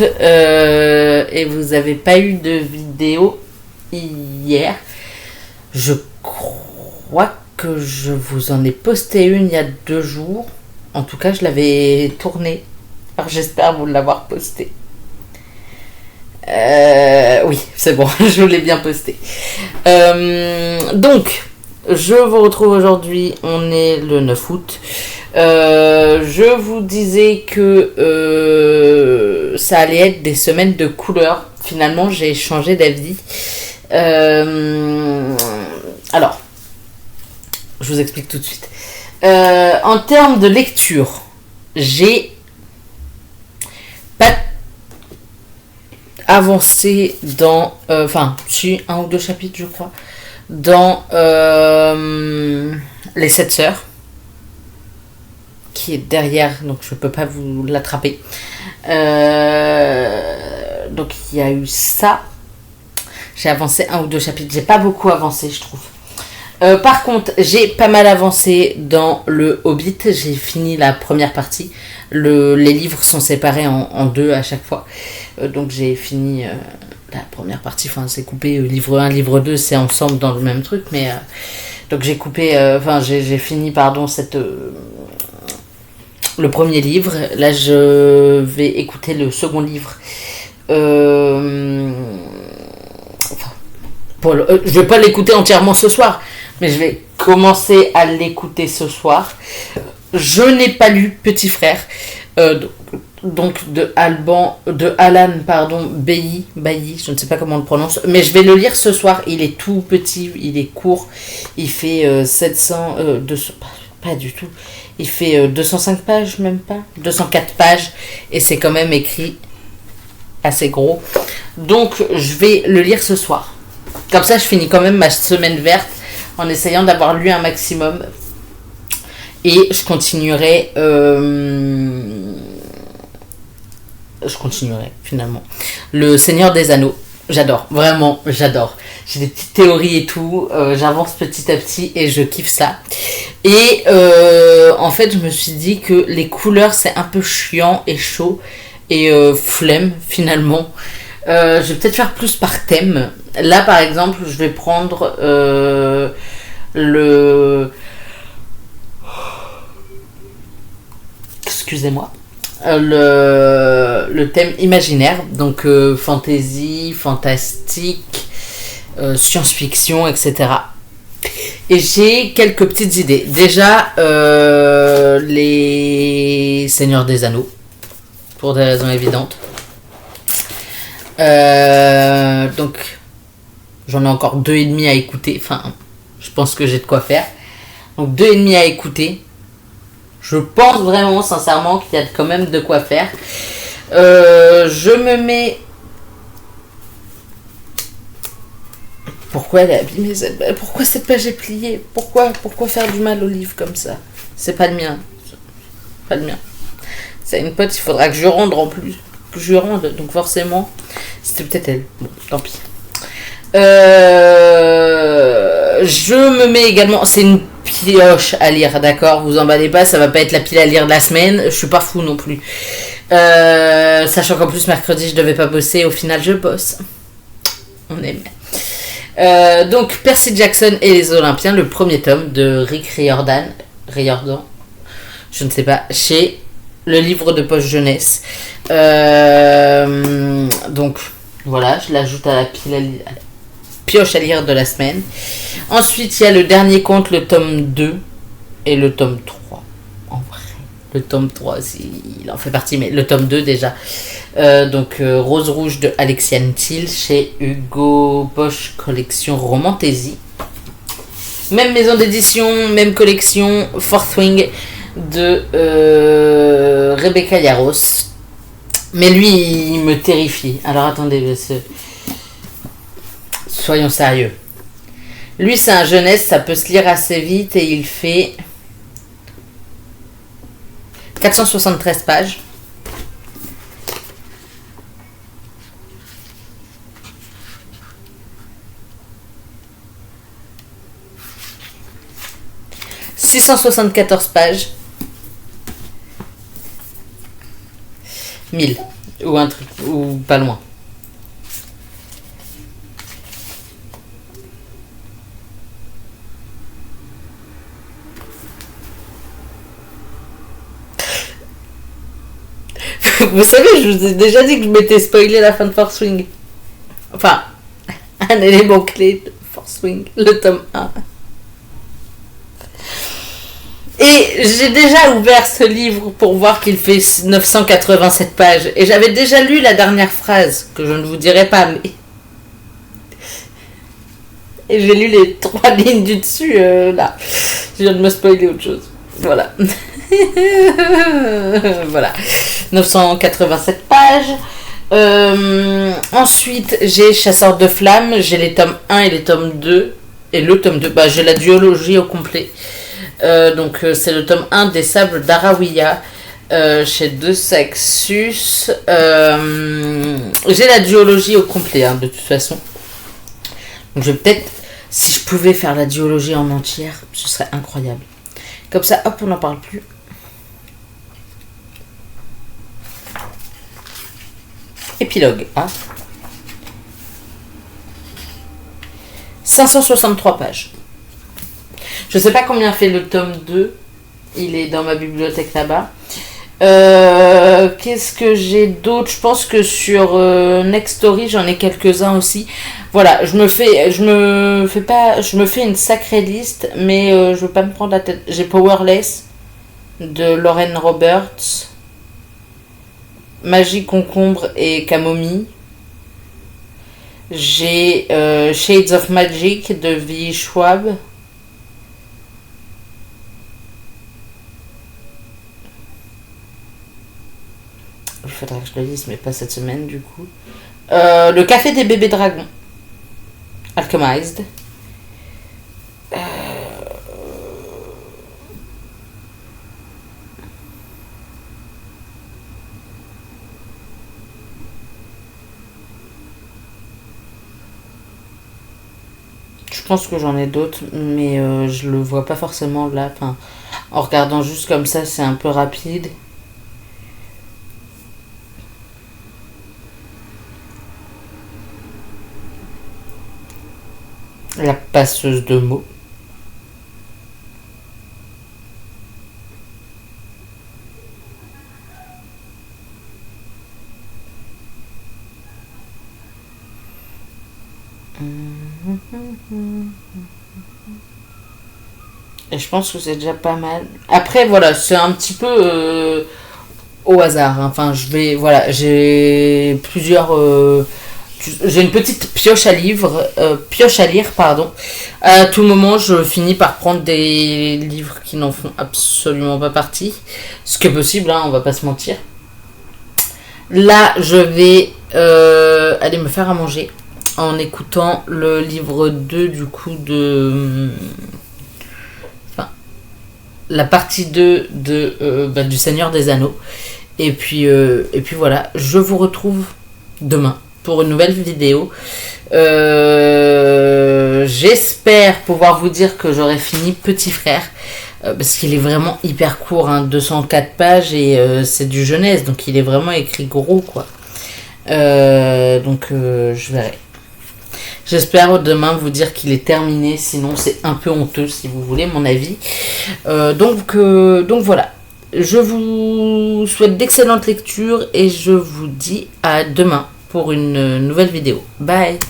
Et vous n'avez pas eu de vidéo hier. Je crois que je vous en ai posté une il y a 2 jours. En tout cas, je l'avais tournée. Alors j'espère vous l'avoir postée. Oui, c'est bon, je l'ai bien posté. Donc, je vous retrouve aujourd'hui. On est le 9 août. Je vous disais que ça allait être des semaines de couleurs. Finalement, j'ai changé d'avis. Alors, je vous explique tout de suite. En termes de lecture, j'ai pas avancé dans... si, 1 ou 2 chapitres, je crois. Dans Les 7 sœurs. Qui est derrière, donc je peux pas vous l'attraper. Donc il y a eu ça. J'ai avancé 1 ou 2 chapitres. J'ai pas beaucoup avancé, je trouve. Par contre, j'ai pas mal avancé dans le Hobbit. J'ai fini la première partie. Les livres sont séparés en 2 à chaque fois. Donc j'ai fini la première partie. Enfin, c'est coupé. Livre 1, livre 2, c'est ensemble dans le même truc. Mais donc j'ai coupé. J'ai fini, le premier livre. Là, je vais écouter le second livre. Je vais pas l'écouter entièrement ce soir, mais je vais commencer à l'écouter ce soir. Je n'ai pas lu Petit Frère, donc de Alan Bailly, je ne sais pas comment on le prononce, mais je vais le lire ce soir. Il est tout petit, il est court, il fait 200, pas du tout. Il fait 205 pages, même pas. 204 pages. Et c'est quand même écrit assez gros. Donc, je vais le lire ce soir. Comme ça, je finis quand même ma semaine verte en essayant d'avoir lu un maximum. Et je continuerai... finalement. Le Seigneur des Anneaux. J'adore. Vraiment, j'adore. J'ai des petites théories et tout. J'avance petit à petit et je kiffe ça. Et en fait, je me suis dit que les couleurs, c'est un peu chiant et chaud. Et flemme, finalement. Je vais peut-être faire plus par thème. Là, par exemple, je vais prendre Excusez-moi. Le thème imaginaire. Donc, fantasy, fantastique, science-fiction, etc. Et j'ai quelques petites idées. Déjà, les Seigneurs des Anneaux, pour des raisons évidentes. Donc, j'en ai encore 2,5 à écouter. Enfin, je pense que j'ai de quoi faire. Donc, 2,5 à écouter. Je pense vraiment, sincèrement, qu'il y a quand même de quoi faire. Je me mets... Pourquoi elle est abîmée cette... Pourquoi cette page est pliée? Pourquoi faire du mal au livre comme ça? C'est pas le mien. Pas le mien. C'est une pote, il faudra que je rende en plus. Que je rende, donc forcément, c'était peut-être elle. Bon, tant pis. Je me mets également... C'est une pioche à lire, d'accord? Vous emballez pas, ça va pas être la pile à lire de la semaine. Je suis pas fou non plus. Sachant qu'en plus, mercredi, je devais pas bosser. Au final, je bosse. On aime. Donc Percy Jackson et les Olympiens, le premier tome de Rick Riordan, je ne sais pas, chez le livre de poche jeunesse. Donc voilà, je l'ajoute à la pioche à lire de la semaine. Ensuite, il y a le dernier conte, le tome 2 et le tome 3. En vrai, le tome 3, il en fait partie, mais le tome 2 déjà. Donc Rose Rouge de Alexiane Thiel chez Hugo Bosch collection Romantaisie. Même maison d'édition, même collection, Fourth Wing de Rebecca Yarros. Mais lui, il me terrifie. Alors attendez, soyons sérieux. Lui, c'est un jeunesse, ça peut se lire assez vite et il fait 473 pages. « 674 pages. 1000. Ou un truc. Ou ou pas loin. Vous savez, je vous ai déjà dit que je m'étais spoilé la fin de Force Wing. Enfin, un élément clé de Force Wing, le tome 1. Et j'ai déjà ouvert ce livre pour voir qu'il fait 987 pages. Et j'avais déjà lu la dernière phrase, que je ne vous dirai pas, mais... Et j'ai lu les 3 lignes du dessus, là. Je viens de me spoiler autre chose. Voilà. Voilà. 987 pages. Ensuite, j'ai Chasseur de flammes. J'ai les tomes 1 et les tomes 2. Et le tome 2, bah, j'ai la duologie au complet. Donc c'est le tome 1 des Sables d'Arawiya chez De Saxus. J'ai la duologie au complet, hein, de toute façon. Donc je vais peut-être, si je pouvais faire la duologie en entière, ce serait incroyable. Comme ça, hop, on n'en parle plus. Épilogue, hein. 563 pages. Je sais pas combien fait le tome 2. Il est dans ma bibliothèque là-bas. Qu'est-ce que j'ai d'autre? Je pense que sur Next Story, j'en ai quelques-uns aussi. Voilà, je me fais une sacrée liste, mais je veux pas me prendre la tête. J'ai Powerless de Lauren Roberts. Magie, concombre et camomille. J'ai Shades of Magic de V. Schwab. Il faudrait que je le lise, mais pas cette semaine du coup. Le café des bébés dragons. Alchemized. Je pense que j'en ai d'autres, mais je le vois pas forcément là. Enfin, en regardant juste comme ça, c'est un peu rapide. La passeuse de mots. Et je pense que c'est déjà pas mal. Après, voilà, c'est un petit peu au hasard. Hein. Enfin, voilà, j'ai plusieurs. J'ai une petite pioche à lire, pardon. À tout moment, je finis par prendre des livres qui n'en font absolument pas partie. Ce qui est possible, hein, on va pas se mentir. Là, je vais aller me faire à manger en écoutant le livre 2 du coup de... la partie 2 du Seigneur des Anneaux. Et puis voilà, je vous retrouve demain pour une nouvelle vidéo. J'espère pouvoir vous dire que j'aurai fini Petit Frère. Parce qu'il est vraiment hyper court, hein, 204 pages et c'est du jeunesse. Donc il est vraiment écrit gros, quoi. Je verrai. J'espère demain vous dire qu'il est terminé, sinon c'est un peu honteux si vous voulez mon avis. Donc voilà, je vous souhaite d'excellentes lectures et je vous dis à demain pour une nouvelle vidéo. Bye.